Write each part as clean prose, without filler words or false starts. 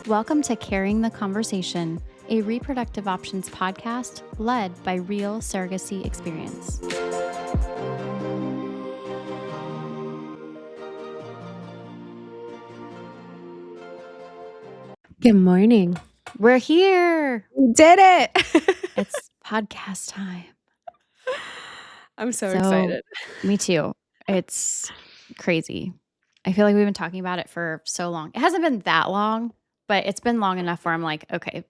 Welcome to Carrying the Conversation, a reproductive options podcast led by real surrogacy experience. Good morning. We're here. We did it. It's podcast time. I'm so excited. Me too. It's crazy. I feel like we've been talking about it for so long. It hasn't been that long, but it's been long enough where I'm like, okay.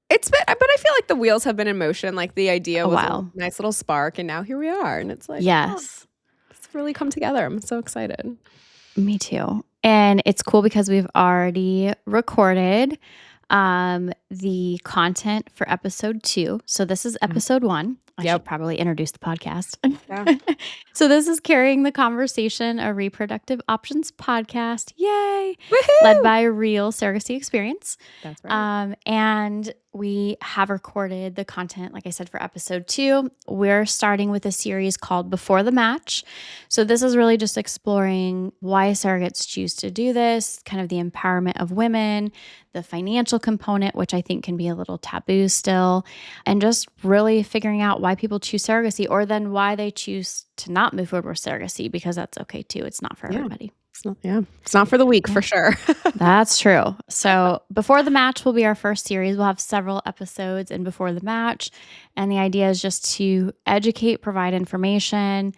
It's been, but I feel like the wheels have been in motion. Like the idea was while. a nice little spark, and now here we are. And it's like, yes, it's really come together. I'm so excited. Me too. And it's cool because we've already recorded the content for episode 2. So this is episode 1. I should probably introduce the podcast. Yeah. So this is Carrying the Conversation, a reproductive options podcast. Yay! Woohoo! Led by real surrogacy experience. That's right. And we have recorded the content, like I said, for episode 2. We're starting with a series called Before the Match. So this is really just exploring why surrogates choose to do this, kind of the empowerment of women, the financial component, which I think can be a little taboo still, and just really figuring out why people choose surrogacy, or then why they choose to not move forward with surrogacy, because that's okay too. It's not for everybody. It's not for the weak for sure. That's true. So Before the Match will be our first series. We'll have several episodes in Before the Match. And the idea is just to educate, provide information,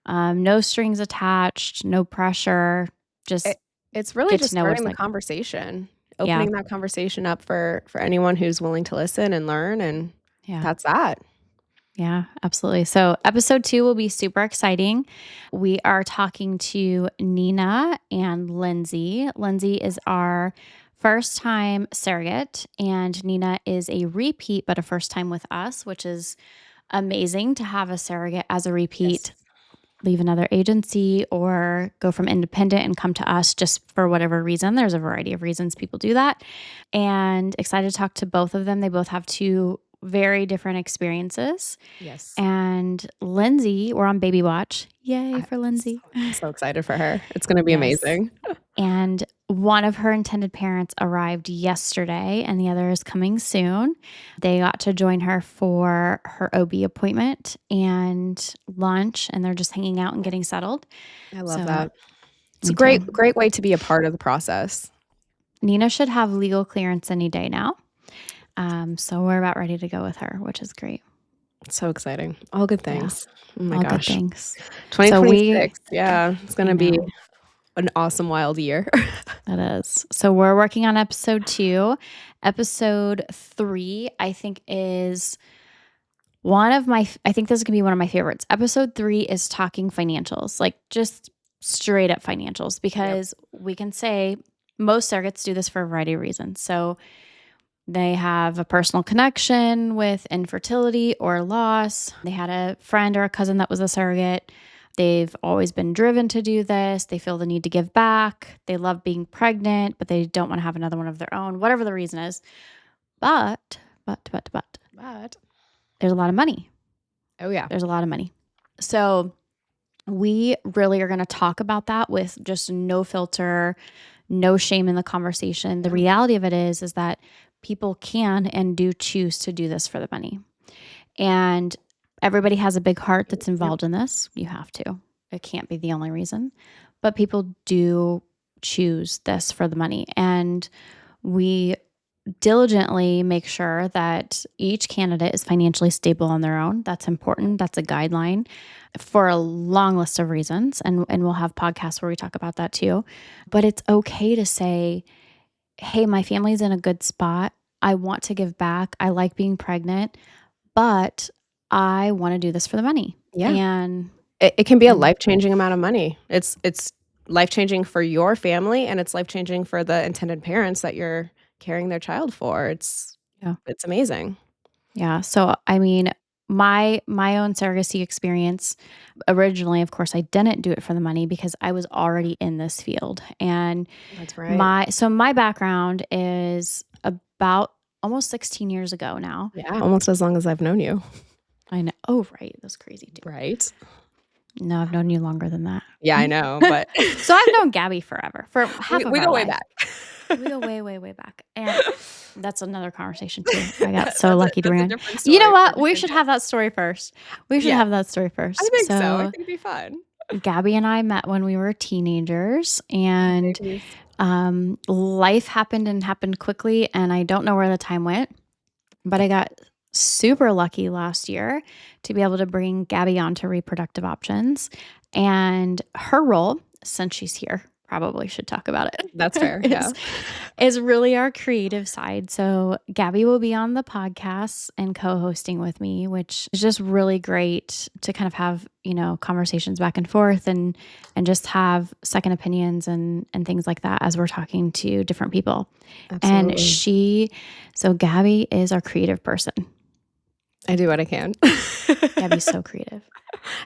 no strings attached, no pressure. It's really just starting the conversation, opening that conversation up for anyone who's willing to listen and learn. And that's that. Yeah, absolutely. So episode 2 will be super exciting. We are talking to Nina and Lindsay. Lindsay is our first time surrogate, and Nina is a repeat, but a first time with us, which is amazing to have a surrogate as a repeat. Yes. Leave another agency or go from independent and come to us just for whatever reason. There's a variety of reasons people do that. And excited to talk to both of them. They both have 2 very different experiences. Yes. And Lindsay, we're on baby watch. Yay for Lindsay. I'm so excited for her. It's going to be amazing. And one of her intended parents arrived yesterday and the other is coming soon. They got to join her for her OB appointment and lunch, and they're just hanging out and getting settled. I love that. It's a great way to be a part of the process. Nina should have legal clearance any day now. So we're about ready to go with her, which is great. So exciting. All good things. Yeah. Oh my gosh. Good things. 2026. It's going to be an awesome, wild year. It is. So we're working on episode 2. Episode 3, I think, is I think this is going to be one of my favorites. Episode 3 is talking financials, like just straight up financials, because we can say most surrogates do this for a variety of reasons. So they have a personal connection with infertility or loss. They had a friend or a cousin that was a surrogate. They've always been driven to do this. They feel the need to give back. They love being pregnant, but they don't want to have another one of their own, whatever the reason is. But there's a lot of money. Oh, yeah. There's a lot of money. So we really are going to talk about that with just no filter, no shame in the conversation. The reality of it is that people can and do choose to do this for the money. And everybody has a big heart that's involved in this. You have to. It can't be the only reason. But people do choose this for the money. And we diligently make sure that each candidate is financially stable on their own. That's important. That's a guideline for a long list of reasons. And we'll have podcasts where we talk about that too. But it's okay to say, hey, my family's in a good spot. I want to give back. I like being pregnant, but I want to do this for the money. Yeah. And it can be a life-changing amount of money. It's life-changing for your family, and it's life-changing for the intended parents that you're carrying their child for. It's amazing. Yeah. So, I mean, my own surrogacy experience, originally, of course, I didn't do it for the money because I was already in this field. And that's right. My background is about almost 16 years ago now. Yeah, almost as long as I've known you. I know. Oh, right. That's crazy too. Right. No, I've known you longer than that. Yeah, I know. But so I've known Gabby forever. For half of our we go way life. back. We go way, way, way back. And that's another conversation too. I got so lucky to That's bring a on. different You know story for a what? We different should day. have that story first. We should Yeah, have that story I first. think so. I So think it'd be fun. Gabby and I met when we were teenagers, and Babies. life happened and happened quickly, and I don't know where the time went, but I got super lucky last year to be able to bring Gabby onto reproductive options. And her role, since she's here, probably should talk about That's it, fair, yeah. is really our creative side. So Gabby will be on the podcast and co-hosting with me, which is just really great to kind of have, conversations back and forth and just have second opinions and things like that as we're talking to different people. And Absolutely. so Gabby is our creative person. I do what I can. Gabby's so creative.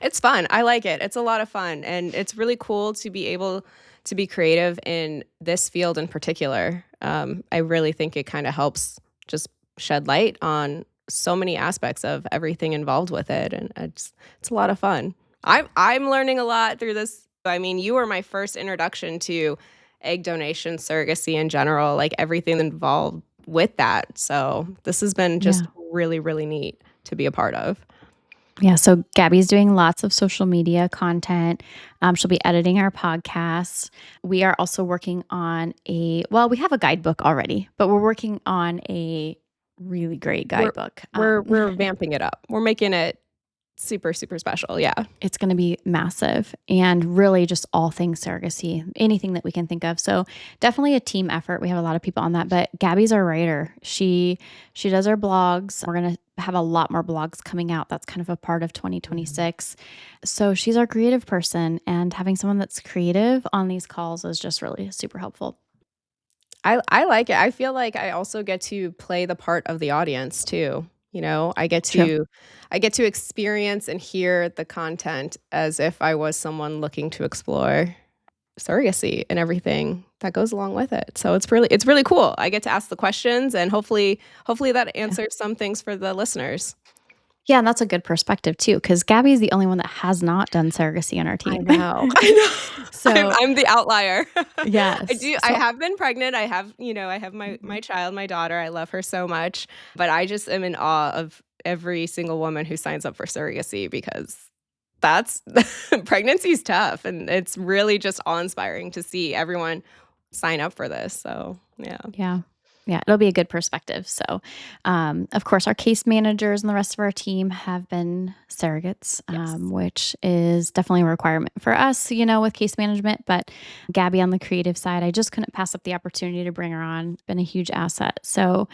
It's fun. I like it. It's a lot of fun, and it's really cool to be able to be creative in this field in particular. I really think it kinda helps just shed light on so many aspects of everything involved with it, and it's a lot of fun. I'm learning a lot through this. I mean, you were my first introduction to egg donation, surrogacy in general, like, everything involved with that, so this has been just Yeah. really, really neat to be a part of. Yeah. So Gabby's doing lots of social media content. She'll be editing our podcasts. We are also working on we have a guidebook already, but we're working on a really great We're guidebook. we're vamping it up. We're making it super, super special, yeah. It's going to be massive and really just all things surrogacy, anything that we can think of. So definitely a team effort. We have a lot of people on that, but Gabby's our writer. She does our blogs. We're going to have a lot more blogs coming out. That's kind of a part of 2026. So she's our creative person, and having someone that's creative on these calls is just really super helpful. I like it. I feel like I also get to play the part of the audience too, True. I get to experience and hear the content as if I was someone looking to explore surrogacy and everything that goes along with it. So it's really cool. I get to ask the questions, and hopefully that Yeah. answers some things for the listeners. Yeah, and that's a good perspective too, because Gabby's the only one that has not done surrogacy on our I team. know. I know. So I'm the outlier. yes. I So have been pregnant. I have my child, my daughter. I love her so much, but I just am in awe of every single woman who signs up for surrogacy because that's pregnancy is tough, and it's really just awe-inspiring to see everyone sign up for this. So, yeah. yeah. Yeah, it'll be a good perspective. So, of course, our case managers and the rest of our team have been surrogates, Yes. which is definitely a requirement for us, with case management. But Gabby on the creative side, I just couldn't pass up the opportunity to bring her on. Been a huge asset. So,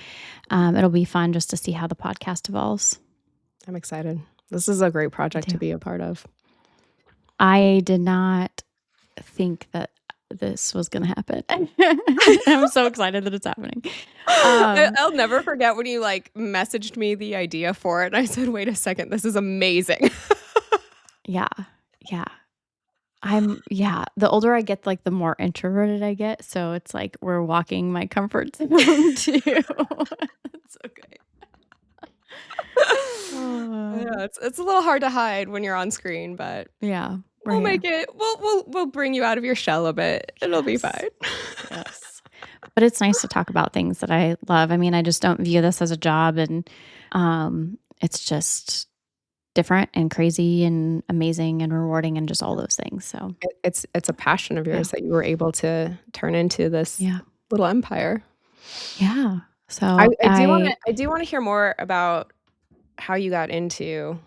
it'll be fun just to see how the podcast evolves. I'm excited. This is a great Me project to too. be a part of. I did not think that this was going to happen. I'm so excited that it's happening. I'll never forget when you, messaged me the idea for it, and I said, "Wait a second, this is amazing." Yeah. Yeah. The older I get, the more introverted I get. So it's like we're walking my comfort zone too. It's okay. Yeah, it's a little hard to hide when you're on screen, but Yeah, we're we'll here. make it we'll bring you out of your shell a bit. It'll be Yes. fine. Yes. But it's nice to talk about things that I love. I mean, I just don't view this as a job, and it's just different and crazy and amazing and rewarding and just all those things. So, It's a passion of yeah. yours that you were able to turn into this Yeah. little empire. Yeah. I So, I do wanna I do wanna hear more about how you got into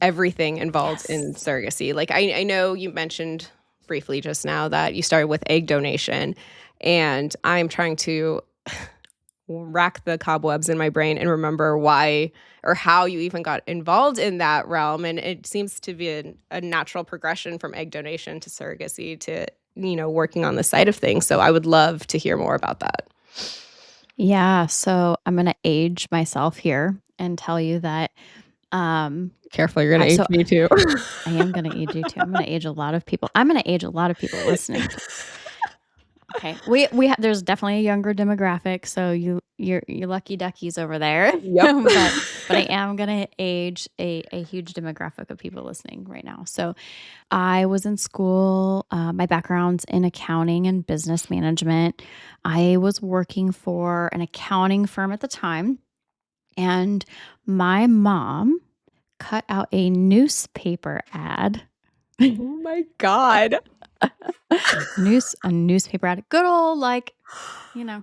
everything involved in yes. surrogacy. Like, I know you mentioned briefly just now that you started with egg donation, and I'm trying to rack the cobwebs in my brain and remember why or how you even got involved in that realm, and it seems to be a natural progression from egg donation to surrogacy to, working on the side of things, so I would love to hear more about that. Yeah, so I'm gonna age myself here and tell you that, Careful, you're gonna I so age me too. I am gonna age you too. I'm gonna age a lot of people. I'm gonna age a lot of people listening to this. Okay. There's definitely a younger demographic, so you're lucky duckies over there. Yep. But I am gonna age a huge demographic of people listening right now. So I was in school. My background's in accounting and business management. I was working for an accounting firm at the time, and my mom cut out a newspaper ad. Oh my God. A newspaper ad. Good old, like, you know,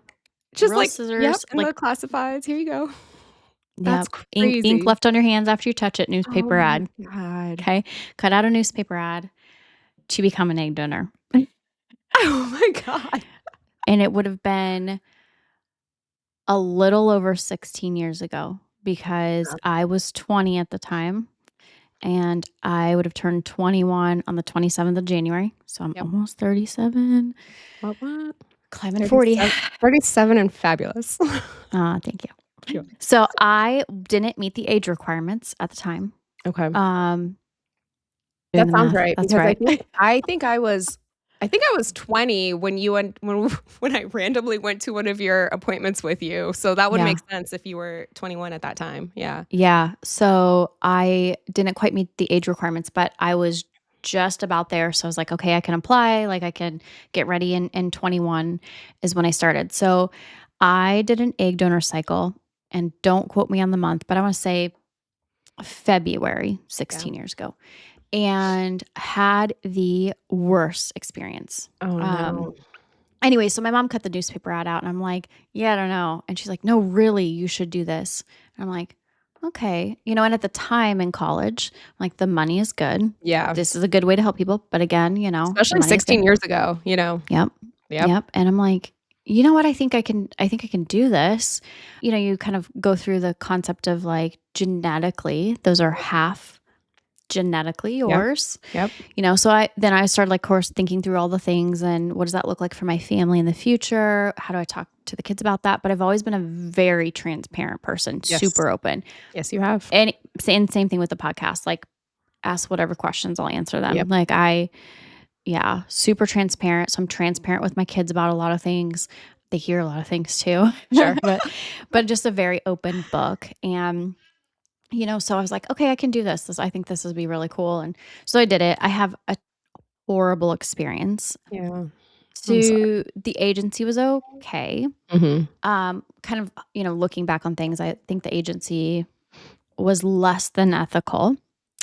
Just real like, yep, scissors, in like, the classifieds. Here you go. That's yep, ink crazy. left on your hands after you touch it, Oh newspaper my ad. God. Okay. Cut out a newspaper ad to become an egg donor. Oh my God. And it would have been a little over 16 years ago because I was 20 at the time and I would have turned 21 on the 27th of January. So I'm Yep. almost 37, What? climbing 40. 37 and fabulous. Thank you. Sure. So I didn't meet the age requirements at the time. Okay. Um, doing That the sounds math. right That's because right. I think I was 20 when you went when I randomly went to one of your appointments with you. So that would make Yeah. sense if you were 21 at that time. Yeah. Yeah. So I didn't quite meet the age requirements, but I was just about there. So I was like, okay, I can apply, like I can get ready. And 21 is when I started. So I did an egg donor cycle, and don't quote me on the month, but I want to say February Yeah. 16 years ago, and had the worst experience. Oh Um, no. Anyway, so my mom cut the newspaper ad out and I'm like, yeah, I don't know. And she's like, no, really, you should do this. And I'm like, okay. And at the time in college, like the money is good. Yeah. This is a good way to help people. But again, the Especially money is 16 good. years ago, you know. Yep. Yep. Yep. And I'm like, you know what? I think I can do this. You kind of go through the concept of like genetically, those are half genetically Yep. yours. Yep. So I started, like, of course, thinking through all the things and what does that look like for my family in the future? How do I talk to the kids about that? But I've always been a very transparent person, Yes. super open. Yes, you have. And same thing with the podcast. Like, ask whatever questions, I'll answer them. Yep. Like, yeah, super transparent. So I'm transparent with my kids about a lot of things. They hear a lot of things too. Sure. but just a very open book. And so I was like, okay, I can do this. I think this would be really cool. And so I did it. I have a horrible experience. Yeah. I'm sorry. The agency was okay. Mhm. Kind of, looking back on things, I think the agency was less than ethical,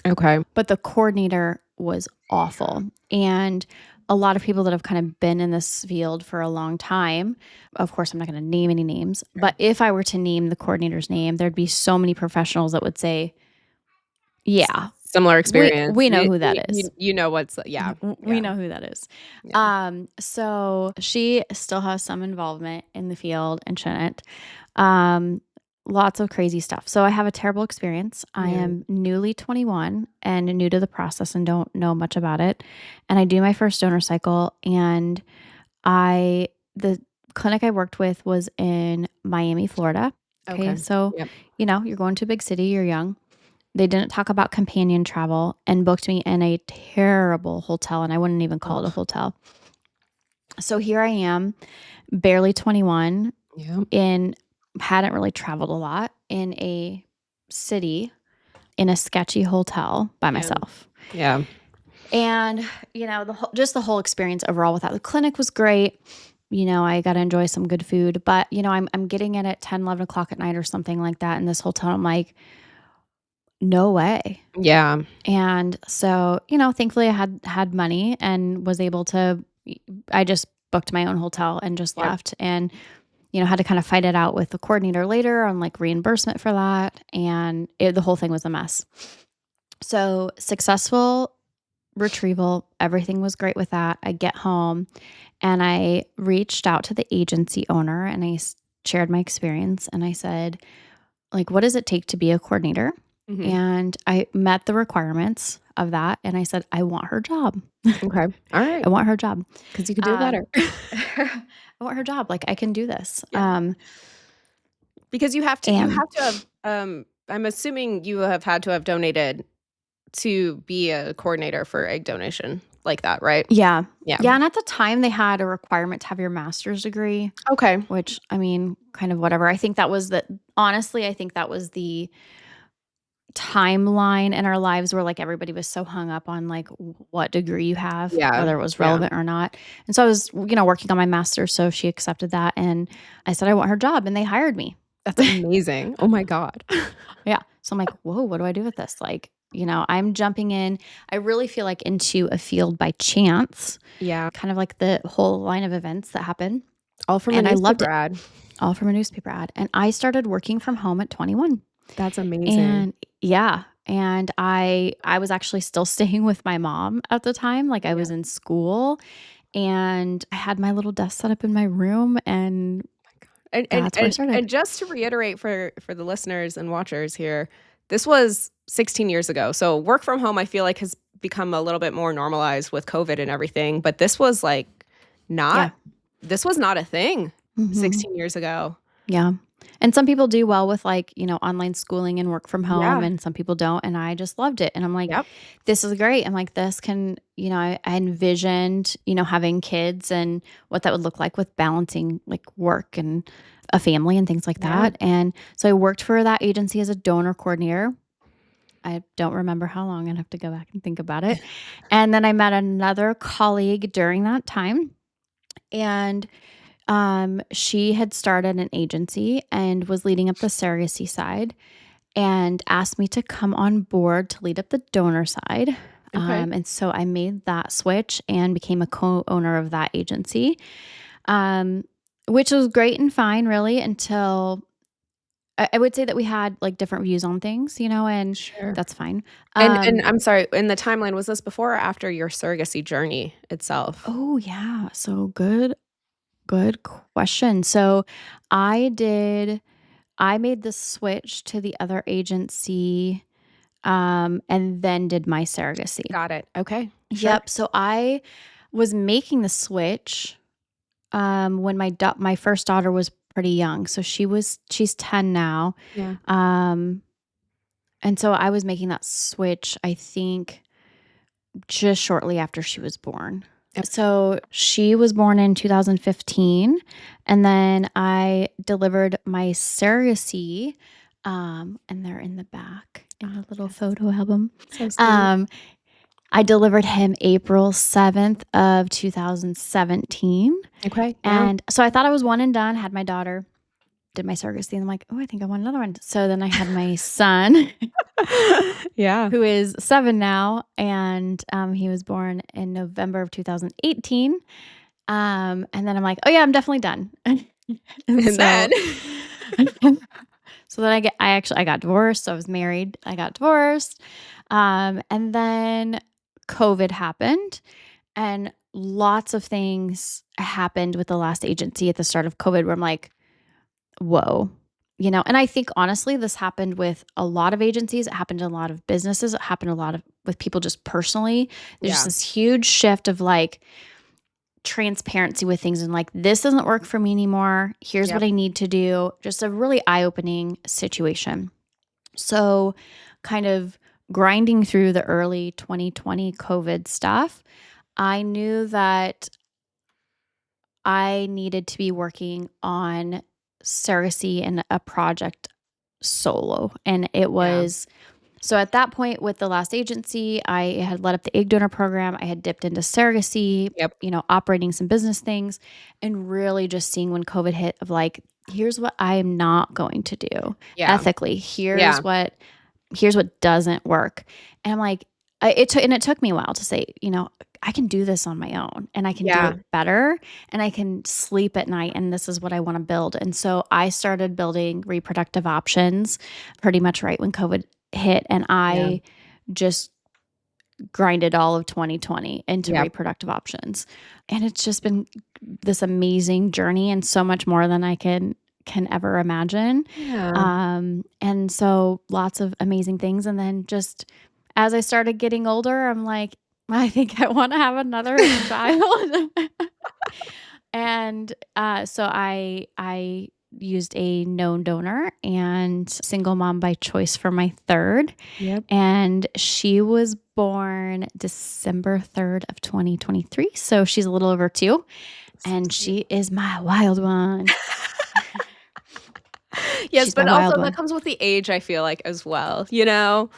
Okay. but the coordinator was awful. And a lot of people that have kind of been in this field for a long time, of course, I'm not going to name any names, but if I were to name the coordinator's name, there'd be so many professionals that would say, yeah, Similar we experience. we know who that is. You know what's yeah. We Yeah. know who that is. Yeah. So she still has some involvement in the field and shouldn't. Um, Lots of crazy stuff. So I have a terrible experience. I Yeah. am newly 21 and new to the process and don't know much about it. And I do my first donor cycle, and the clinic I worked with was in Miami, Florida. Okay. Okay. So, Yep. you're going to a big city, you're young. They didn't talk about companion travel and booked me in a terrible hotel, and I wouldn't even call it a Ugh. hotel. So here I am, barely 21, Yep. hadn't really traveled a lot, in a city in a sketchy hotel by Yeah. myself. Yeah. And, just the whole experience overall with that. The clinic was great. I got to enjoy some good food, but, I'm getting in at 10, 11 o'clock at night or something like that in this hotel. I'm like, no way. Yeah. And so, thankfully I had money and was able to, I just booked my own hotel and just Yep. left, and, had to kind of fight it out with the coordinator later on, like, reimbursement for that. And the whole thing was a mess. So successful retrieval, everything was great with that. I get home and I reached out to the agency owner and I shared my experience, and I said, like, what does it take to be a coordinator? Mhm. And I met the requirements of that. And I said, I want her job. Okay. All right. I want her job. 'Cause you could do it better. I want her job. Like, I can do this. Yeah. Because you And have to have, I'm assuming you have had to have donated to be a coordinator for egg donation. like that, right? Yeah. Yeah. Yeah, and at the time, they had a requirement to have your master's degree, Okay. which, I mean, kind of whatever. I think that was the honestly, I think that was the timeline in our lives where, like, everybody was so hung up on, like, what degree you have, Yeah. whether it was Yeah. relevant or not, and so I was, working on my master's, so she accepted that, and I said, "I want her job," and they hired me. That's amazing. Oh my god. Yeah. So I'm like, "Whoa, what do I do with this?" Like, I'm jumping in I really feel like into a field by chance, Yeah. kind of like the whole line of events that happened, All from a and I loved newspaper it, ad. all from a newspaper ad, and I started working from home at 21. That's amazing. And yeah, and I was actually still staying with my mom at the time, like, I Yeah. was in school, and I had my little desk set up in my room, and And and that's where I and started. and just to reiterate for the listeners and watchers here, this was 16 years ago. So work from home, I feel like has become a little bit more normalized with COVID and everything, but this was like Yeah. not this was not a thing Mhm. 16 years ago. Yeah. And some people do well with, like, online schooling and work from home, Yeah. and some people don't, and I just loved it, and I'm like, Yep. "This is great." I'm like, "This can" I envisioned, having kids and what that would look like with balancing, like, work and a family and things like Yeah. that, and so I worked for that agency as a donor coordinator. I don't remember how long, I'd have to go back and think about it, and then I met another colleague during that time, and she had started an agency and was leading up the surrogacy side and asked me to come on board to lead up the donor side. Okay. And so I made that switch and became a co-owner of that agency, um, which was great and fine, really, until I would say that we had like different views on things, and Sure. that's fine. And I'm sorry, in the timeline, was this before or after your surrogacy journey itself? Oh yeah, so good question. So I did. I made the switch to the other agency, and then did my surrogacy. Got it. Okay. Sure. Yep. So I was making the switch, when my first daughter was pretty young. So she's 10 now. Yeah. Um, and so I was making that switch, I think, just shortly after she was born. Yep. So she was born in 2015, and then I delivered my surrogacy, and they're in the back in the little Yes. photo album. So sweet. Um, I delivered him April 7th of 2017, Okay. Yeah. and so I thought I was one and done, had my daughter, did my surrogacy, and I'm like, "Oh, I think I want another one." So then I had my son Yeah. who is 7 now, and, he was born in November of 2018, and then I'm like, "Oh, yeah, I'm definitely done." And And then so so then I got divorced, so I was married, I got divorced, and then COVID happened, and lots of things happened with the last agency at the start of COVID where I'm like, "Whoa." And I think honestly, this happened with a lot of agencies. It happened in a lot of businesses. It happened a lot of with people just personally. There's just yeah. this huge shift of like transparency with things and like, this doesn't work for me anymore. Here's what Yep. I need to do. Just a really eye-opening situation. So kind of grinding through the early 2020 COVID stuff, I knew that I needed to be working on surrogacy and a project solo. And it Yeah. was so at that point with the last agency, I had led up the egg donor program. I had dipped into surrogacy, Yep. operating some business things, and really just seeing when COVID hit of like, here's what I am not going to do Yeah. ethically. Yeah. Here's what doesn't work. And I'm like, it took me a while to say, I can do this on my own and I can do Yeah. it better and I can sleep at night and this is what I want to build. And so I started building reproductive options pretty much right when COVID hit, and Yeah. I just grinded all of 2020 into Yep. reproductive options. And it's just been this amazing journey and so much more than I can ever imagine. Yeah. And so lots of amazing things. And then just as I started getting older, I'm like, I think I want to have another child. And so I used a known donor and single mom by choice for my third. Yep. And she was born December 3rd of 2023. So she's a little over 2. And she is my wild one. Yes, She's my but wild also that one. comes with the age, I feel like, as well, you know?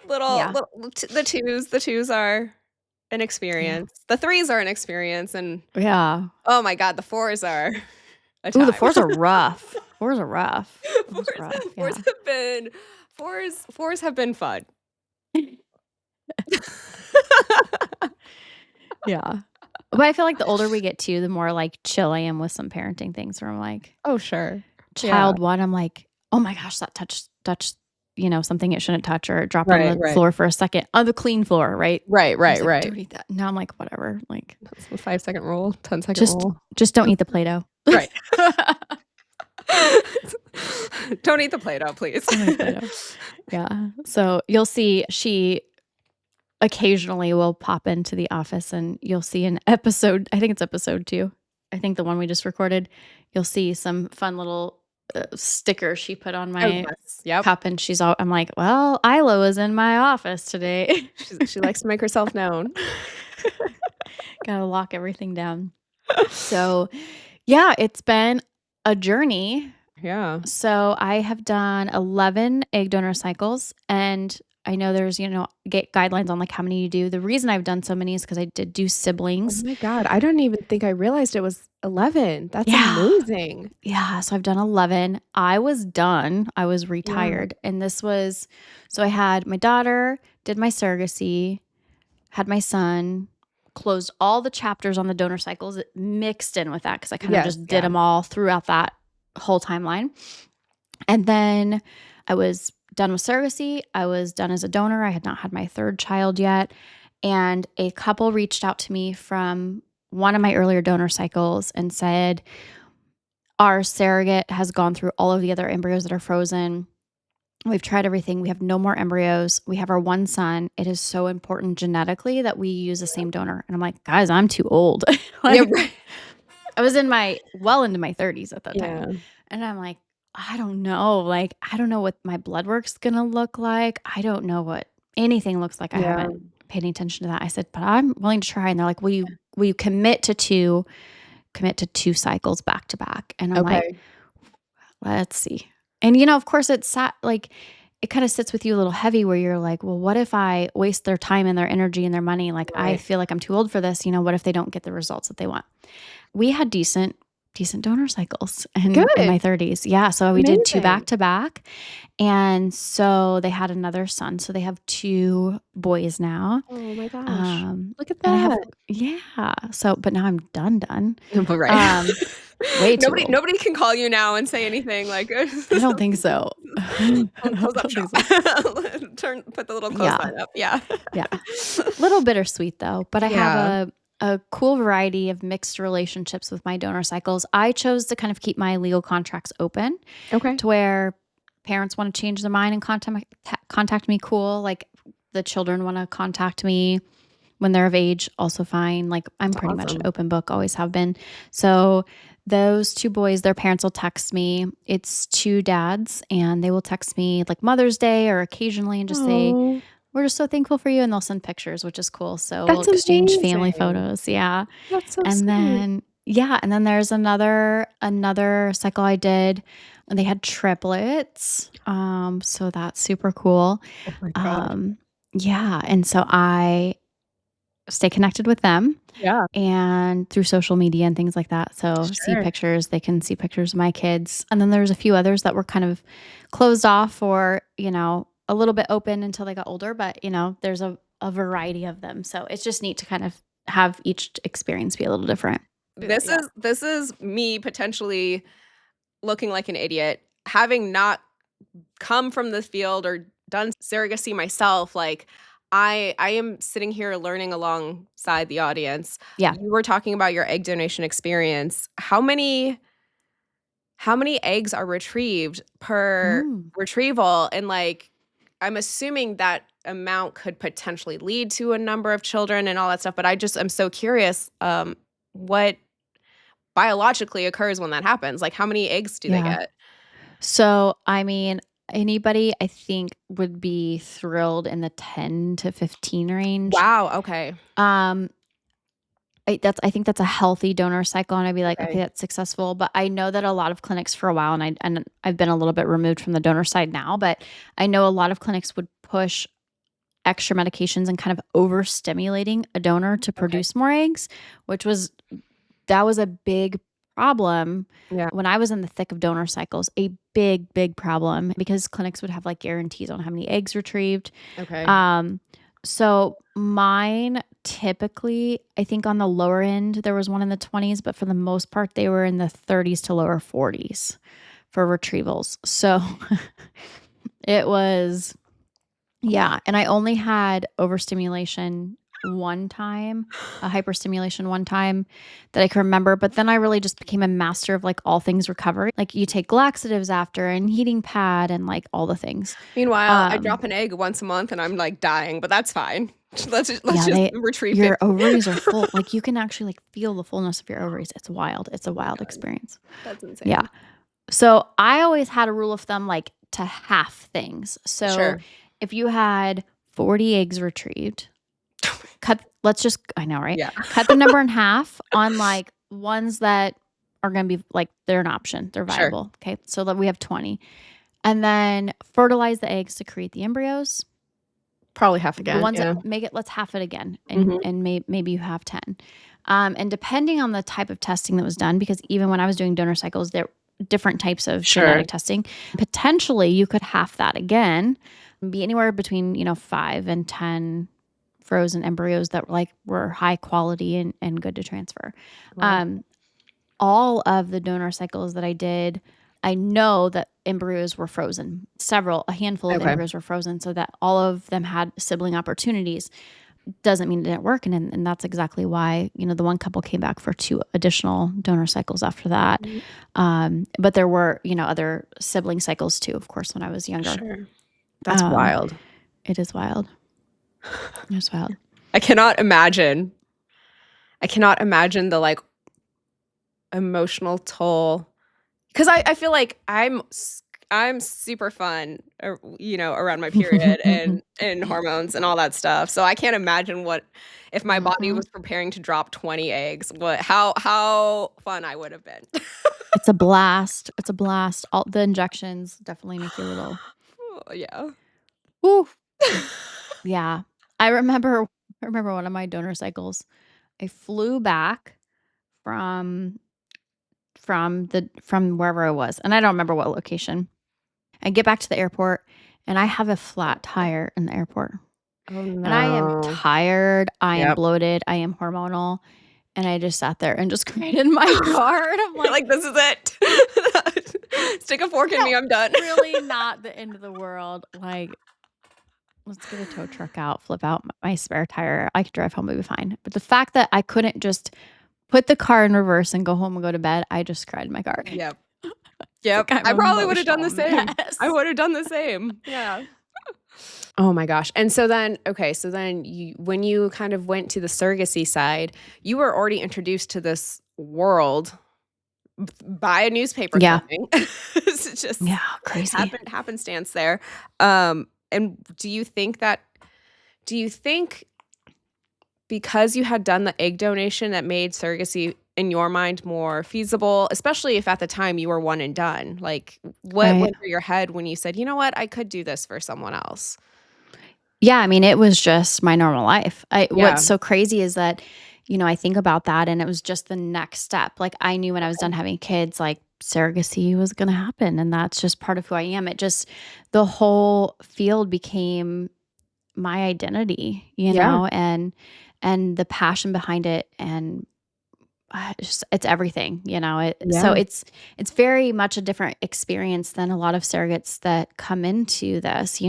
Yeah. The twos are an Yeah. experience. The threes are an experience, and Yeah. oh my god, the fours are a Ooh, the time. 4s are rough. 4s are rough. 4s are Fours rough. fours Yeah. have been fours have been fun. Yeah. But I feel like the older we get too, the more like chill I am with some parenting things where I'm like, Oh, sure. Yeah. child one, I'm like, oh my gosh, that touched, something it shouldn't touch, or it dropped on Right, the right. floor for a second on the clean floor, right? Right, I was right, like, right. don't eat that. Now I'm like, whatever. Like, That's the 5-second rule, 10-second just rule. just don't eat the Play-Doh. Right. Don't eat the Play-Doh, please. Don't eat Play-Doh. Yeah. So you'll see she occasionally will pop into the office and you'll see an episode. I think it's episode 2. I think the one we just recorded. You'll see some fun little stickers she put on Oh, my yes. Yep. cup, and I'm like, well, Isla was in my office today. She likes to make herself known. Gotta lock everything down. So yeah, it's been a journey. Yeah. So I have done 11 egg donor cycles, and I know there's, guidelines on like how many you do. The reason I've done so many is because I did do Oh siblings. my god, I don't even think I realized it was 11. That's Yeah. amazing. Yeah. So I've done 11. I was done. I was Yeah. retired. And so I had my daughter, did my surrogacy, had my son, closed all the chapters on the donor cycles, it mixed in with that because I kind of Yes, just did yeah. them all throughout that whole timeline. And then I was done with surrogacy. I was done as a donor. I had not had my third child yet. And a couple reached out to me from one of my earlier donor cycles and said, our surrogate has gone through all of the other embryos that are frozen. We've tried everything. We have no more embryos. We have our one son. It is so important genetically that we use the same donor. And I'm like, guys, I'm too old. Yeah, Like, right. I was well into my 30s at that time. Yeah. And I'm like, I don't know. Like, I don't know what my blood work's going to look like. I don't know what anything looks like. I Yeah. haven't paid any attention to that. I said, but I'm willing to try. And they're like, will you commit to two cycles back to back? And I'm like, Okay. let's see. And of course it's like, it kind of sits with you a little heavy where you're like, well, what if I waste their time and their energy and their money? Like, I Right. feel like I'm too old for this. What if they don't get the results that they want? We had decent donor cycles in my Good. 30s. Yeah. So we did 2 back Amazing. to back. And so they had another son. So they have 2 boys now. Oh my gosh. Um, Look at and I have, that. yeah. So, but now I'm done. Right. Way too old. Nobody can call you now and say anything like I don't think so. I close up don't think shop. so. Put the little close Yeah. sign up. Yeah. Yeah. Little bittersweet though, but I Yeah. have a cool variety of mixed relationships with my donor cycles. I chose to kind of keep my legal contracts open Okay. to where parents want to change their mind and contact me, cool. Like the children want to contact me when they're of age, also fine. Like I'm That's pretty much an awesome. open book, always have been. So those 2 boys, their parents will text me. It's 2 dads, and they will text me like Mother's Day or occasionally and just say, Oh, we're just so thankful for you. And they'll send pictures, which is cool. So we'll that's exchange family amazing. photos. Yeah. That's so And sweet. then, and then there's another cycle I did, and they had triplets. So that's super cool. Oh my gosh. Yeah. And so I stay connected with them Yeah. and through social media and things like that. So Sure. they can see pictures of my kids. And then there's a few others that were kind of closed off or, a little bit open until they got older, but there's a variety of them. So it's just neat to kind of have each experience be a little different. Yeah. This is me potentially looking like an idiot, having not come from the field or done surrogacy myself. Like I am sitting here learning alongside the audience. Yeah. You were talking about your egg donation experience. How many eggs are retrieved per Mm. retrieval? And like I'm assuming that amount could potentially lead to a number of children and all that stuff, but I'm so curious what biologically occurs when that happens? Like, how many eggs do they Yeah. get? So, I mean, anybody I think would be thrilled in the 10 to 15 range. Wow, okay. Um, I think that's a healthy donor cycle, and I'd be like, okay, Okay. that's successful. But I know that a lot of clinics for a while, and I've been a little bit removed from the donor side now, but I know a lot of clinics would push extra medications and kind of overstimulating a donor to Okay. produce more eggs, which was that was a big problem Yeah. when I was in the thick of donor cycles, a big, big problem because clinics would have like guarantees on how many eggs retrieved. Okay. Um, so mine typically, I think on the lower end, there was one in the 20s, but for the most part, they were in the 30s to lower 40s for retrievals. So it was, yeah. And I only had overstimulation one time, a hyperstimulation one time that I can remember. But then I really just became a master of like all things recovery. Like you take laxatives after and heating pad and like all the things. Meanwhile, I Um, drop an egg once a month and I'm, like, dying, but that's fine. Let's yeah, just retrieve your 50. ovaries are full. Like you can actually like feel the fullness of your ovaries. It's wild. It's a Oh my wild god. experience. That's Yeah. insane. So I always had a rule of thumb like to half things. So Sure. if you had 40 eggs retrieved, let's just, I know, right? Yeah. Cut the number in half on like ones that are going to be like, they're an option, they're Sure. viable. Okay. So that we have 20. And then fertilize the eggs to create the embryos. Probably half The again, ones that yeah. make it, let's half it again. Mhm. And maybe you have 10. And depending on the type of testing that was done, because even when I was doing donor cycles, there were different types of Sure. genetic testing. Potentially, you could half that again, be anywhere between 5 and 10 frozen embryos that were high quality and good to transfer. Wow. Um, all of the donor cycles that I did, I know that embryos were frozen. A handful of Okay. embryos were frozen, so that all of them had sibling opportunities. Doesn't mean it didn't work, and that's exactly why the one couple came back for 2 additional donor cycles after that. Mm, But there were other sibling cycles too, of course, when I was younger. sure. That's Um, wild. it is wild. It's wild. I cannot imagine. I cannot imagine the, like, emotional toll, 'cause I feel like I'm super fun, around my period and hormones and all that stuff, so I can't imagine what if my body Mhm. was preparing to drop 20 eggs, how fun I would have been. It's a blast. It's a blast. All the injections definitely make you a little Oh, yeah. woo. Yeah. I remember one of my donor cycles. I flew back from from wherever I was, and I don't remember what location. I get back to the airport and I have a flat tire in the airport. Oh, And I am no. tired, I am Yep. bloated, I am hormonal, and I just sat there and just cried in my car, and I'm You're like, like, "This is it. Stick a fork in me, I'm done." really not the end of the world. Like, let's get a tow truck out, flip out my spare tire. I could drive home, it'll be fine. But the fact that I couldn't just put the car in reverse and go home and go to bed, I just cried in my car. Yep. It's Yep. like I'm I an probably would've done emotional the same. I mess. would've done the same. Yeah. Oh my gosh. And so then okay, so then when you kind of went to the surrogacy side, you were already introduced to this world by a newspaper Yeah. clipping. It's just Yeah, crazy. happenstance there. And do you think because you had done the egg donation that made surrogacy in your mind more feasible, especially if at the time you were one and done? Like, what Right. went through your head when you said, "You know what? I could do this for someone else." Yeah, I mean, it was just my normal life. What's Yeah. so crazy is that, I think about that and it was just the next step. Like I knew when I was done having kids, like surrogacy was going to happen and that's just part of who I am. It just the whole field became my identity, Yeah. and the passion behind it and it's everything, so Yeah. it's very much a different experience than a lot of surrogates that come into this.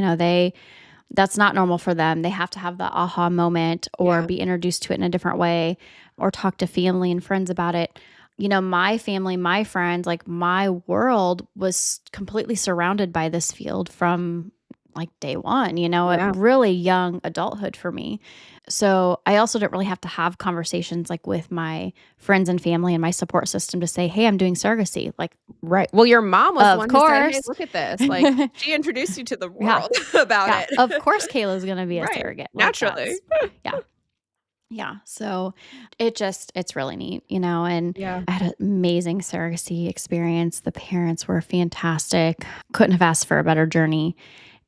That's not normal for them. They have to have the aha moment or Yeah. be introduced to it in a different way or talk to family and friends about it. My family, my friends, like my world was completely surrounded by this field from like day one, a Yeah. really young adulthood for me. So I also didn't really have to have conversations like with my friends and family and my support system to say, hey, I'm doing surrogacy. Like, Right. Well, your mom was the of one who said, "Hey, course. look at this." Like, she introduced you to the Yeah. world about Yeah. it. Of course, Kayla's going to be a Right. surrogate. Like, Naturally. that's, yeah. Yeah. So it's really neat, and Yeah. I had an amazing surrogacy experience. The parents were fantastic. Couldn't have asked for a better journey.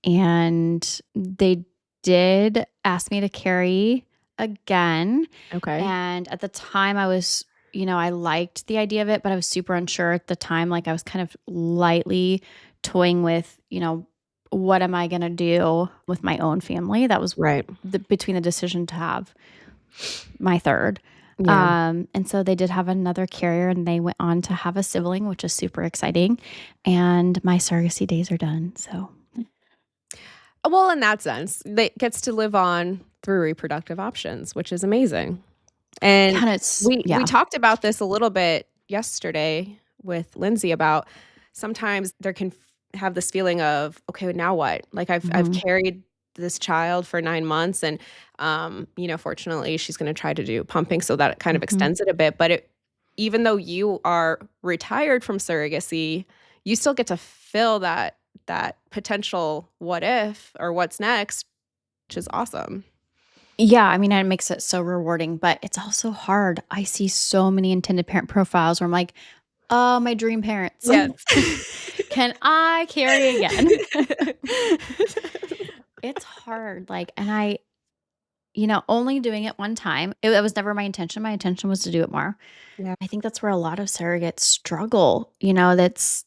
And they did ask me to carry again. Okay. And at the time, I was, I liked the idea of it, but I was super unsure at the time. Like, I was kind of lightly toying with, what am I going to do with my own family? That was Right. between the decision to have my third. Yeah. And so they did have another carrier and they went on to have a sibling, which is super exciting. And my surrogacy days are done. So, Well, in that sense, they gets to live on through reproductive options, which is amazing. And yeah, and it's, we yeah. talked about this a little bit yesterday with Lindsay about sometimes there can have this feeling of, okay, now what? Like I've Mhm, carried this child for 9 months and fortunately she's going to try to do pumping so that it kind of mhm. extends it a bit, but even though you are retired from surrogacy, you still get to fill that potential what if or what's next, which is awesome. Yeah, I mean, it makes it so rewarding, but it's also hard. I see so many intended parent profiles where I'm like, "Oh, my dream parents. Yes. Can I carry again?" It's hard, like, and only doing it one time, it was never my intention. My intention was to do it more. Yeah. I think that's where a lot of surrogates struggle, it's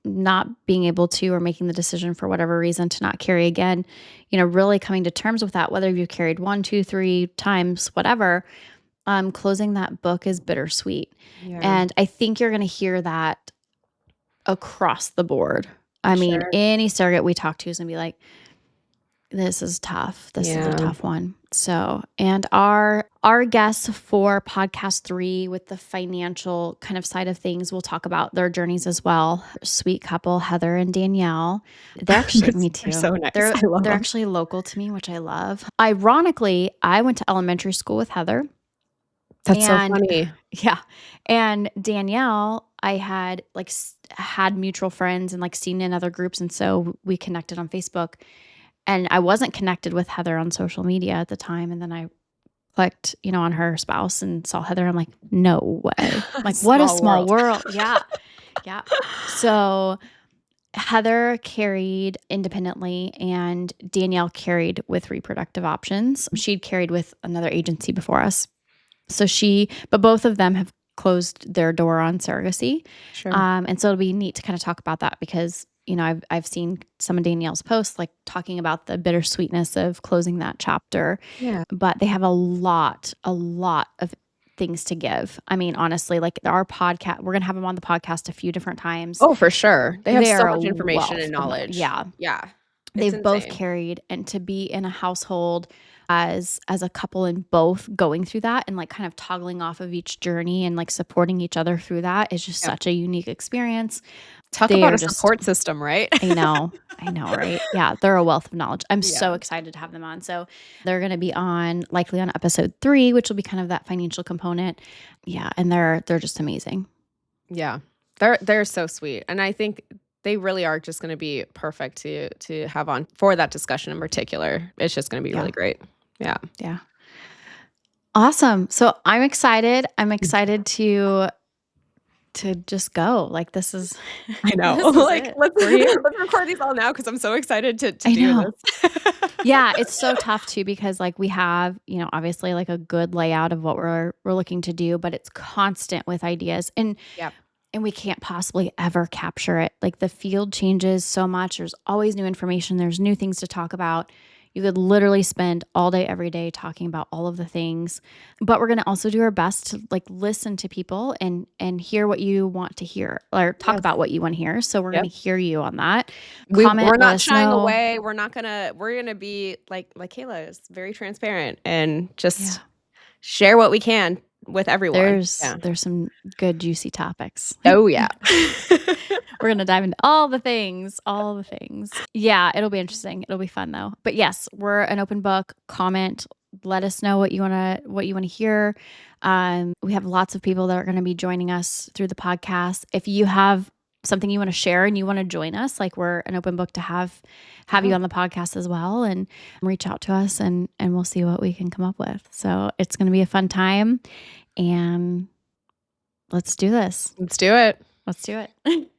not being able to or making the decision for whatever reason to not carry again, really coming to terms with that, whether you've carried 1, 2, 3 times, whatever, closing that book is bittersweet. Yeah. And I think you're gonna hear that across the board. I mean, Sure. any surrogate we talk to is gonna be like, this is tough. This is a Yeah. tough one. So, and our guests for podcast 3 with the financial kind of side of things, we'll talk about their journeys as well. Sweet couple, Heather and Danielle. They're actually me They're too. so nice. They're I love they're them. actually local to me, which I love. Ironically, I went to elementary school with Heather That's so and funny. yeah, and Danielle, I had like had mutual friends and like seen in other groups, and so we connected on Facebook. And I wasn't connected with Heather on social media at the time, and then I clicked, on her spouse and saw Heather. I'm like, "No way." Like, what a Small small world. world. Yeah. Yeah. So, Heather carried independently and Danielle carried with reproductive options. She'd carried with another agency before us. But both of them have closed their door on surrogacy. Sure. And so it'll be neat to kind of talk about that because, I've seen some of Danielle's posts like talking about the bittersweetness of closing that chapter, Yeah. but they have a lot of things to give. I mean, honestly, like our podcast, we're going to have them on the podcast a few different times. Oh, for sure. They have so They're a much information and wealth of knowledge. knowledge. Yeah. Yeah. It's They've both insane. carried, and to be in a household as a couple and both going through that and like kind of toggling off of each journey and like supporting each other through that is just Yep. such a unique experience. Talk They about are a just support system, right? I know, right? Yeah, they're a wealth of knowledge. I'm Yeah. so excited to have them on. So they're going to be likely on episode 3, which will be kind of that financial component. Yeah, and they're just amazing. Yeah. They're so sweet. And I think they really are just gonna be perfect to have on for that discussion in particular. It's just gonna be Yeah, really great. Yeah. yeah. Awesome. So I'm excited. I'm excited to just go. Like this is I know. this is Like, it. let's We're here. let's record these all now because 'cause I'm so excited to I do know. this. Yeah, it's so tough too because like we have, obviously like a good layout of what we're looking to do, but it's constant with ideas Yep. and we can't possibly ever capture it. Like the field changes so much. There's always new information, there's new things to talk about. You could literally spend all day every day talking about all of the things. But we're going to also do our best to like listen to people and hear what you want to hear or talk Yes. about what you want to hear. So we're going Yep. to hear you on that. We're Comment, let not us shying know. away. We're gonna be like Kayla is very transparent and Yeah. just share what we can with everyone. There's Yeah. there's some good juicy topics. Oh, yeah. We're going to dive into all the things, Yeah, it'll be interesting. It'll be fun though. But yes, we're an open book. Comment, let us know what you want to hear. We have lots of people that are going to be joining us through the podcast. If you have something you want to share and you want to join us, like, we're an open book to have you on the podcast as well, and reach out to us, and we'll see what we can come up with. So it's going to be a fun time, and let's do this. Let's do it. Let's do it.